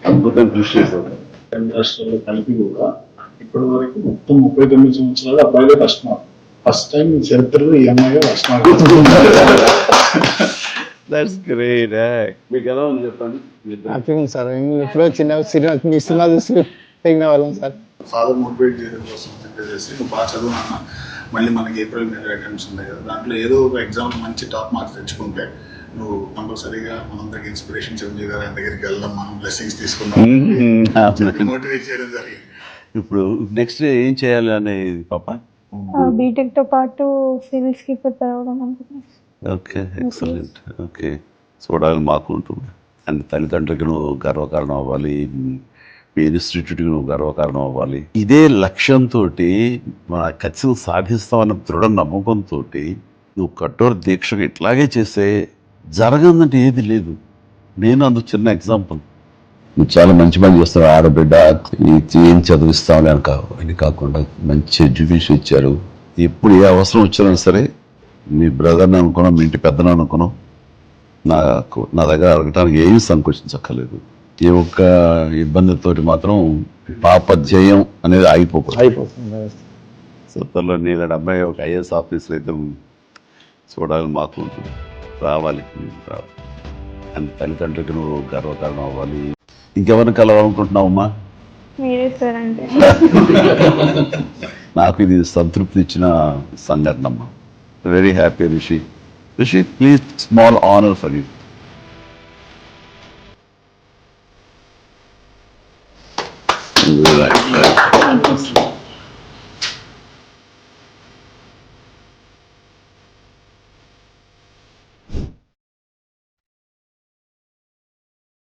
అద్భుతం కృషి చేశారు. 2 రాష్ట్రాల్లో కలిపి కూడా ఇప్పటి వరకు మొత్తం 39 సంవత్సరాలు అబ్బాయిలే ఫస్ట్ టైం చరిత్రలో ఈ అమ్మాయి ఫస్ట్ దట్స్ గ్రేట్. మీకు ఎలా ఉంది చెప్పండి. హ్యాపీగా ఉంది సార్. ఎప్పుడో చిన్న మీ సినిమా చూసి పెరిగిన వాళ్ళం సార్. ఫాదర్ మోటివేట్ చేయడం కోసం చెప్పేసి నువ్వు బాగా చదువు అన్న, మళ్ళీ మనకి ఏప్రిల్ మీద అటెంప్ట్స్ ఉన్నాయి కదా, దాంట్లో ఏదో ఒక ఎగ్జామ్ మంచి టాప్ మార్క్స్ తెచ్చుకుంటే నువ్వు కంపల్సరీగా మనందరికి ఇన్స్పిరేషన్ చిరంజీవి గారి దగ్గరికి వెళ్దాం, మనం బ్లెస్సింగ్స్ తీసుకుందాం మోటివేట్ చేయడం జరిగింది. ఇప్పుడు నెక్స్ట్ ఏం చేయాలి అనేది పాప? బీటెక్ తో పాటు సివిల్స్ కి ప్రిపేర్ అవ్వడం అనుకుంటున్నాను. Okay, excellent. ఓకే, చూడాలని మాకు ఉంటుంది. అండ్ తల్లిదండ్రులకి నువ్వు గర్వకారణం అవ్వాలి, మీ ఇన్స్టిట్యూట్కి నువ్వు గర్వకారణం అవ్వాలి. ఇదే లక్ష్యంతో మన ఖచ్చితంగా సాధిస్తామన్న దృఢ నమ్మకంతో నువ్వు కఠోర దీక్షగా ఇట్లాగే చేస్తే జరగదంటే ఏది లేదు. నేను అందుకు చిన్న ఎగ్జాంపుల్. నువ్వు చాలా మంచి పని చేస్తావు. ఆడబిడ్డ ఏం చదివిస్తావు అని కాకుండా మంచి ఎడ్యుకేషన్ ఇచ్చారు. ఎప్పుడు ఏ అవసరం వచ్చినా సరే మీ బ్రదర్ని అనుకున్నాం, మీ ఇంటి పెద్దను అనుకున్నాం, నా దగ్గర అడగటానికి ఏమీ సంకోచించక్కర్లేదు. ఏ ఒక్క ఇబ్బందితో మాత్రం పాపధ్యేయం అనేది అయిపోతుంది. సొంతలో నీళ్ళ అబ్బాయి ఒక ఐఏఎస్ ఆఫీసర్ అయితే చూడాలని మాకు ఉంటుంది. రావాలి. అండ్ తల్లిదండ్రులకి నువ్వు గర్వకారణం అవ్వాలి. ఇంకెవరిని కలవాలనుకుంటున్నావమ్మా? మీరే సార్ అంటే నాకు ఇది సంతృప్తి ఇచ్చిన సంఘటన అమ్మా. Very happy. Rishi please, small honour for you. Right.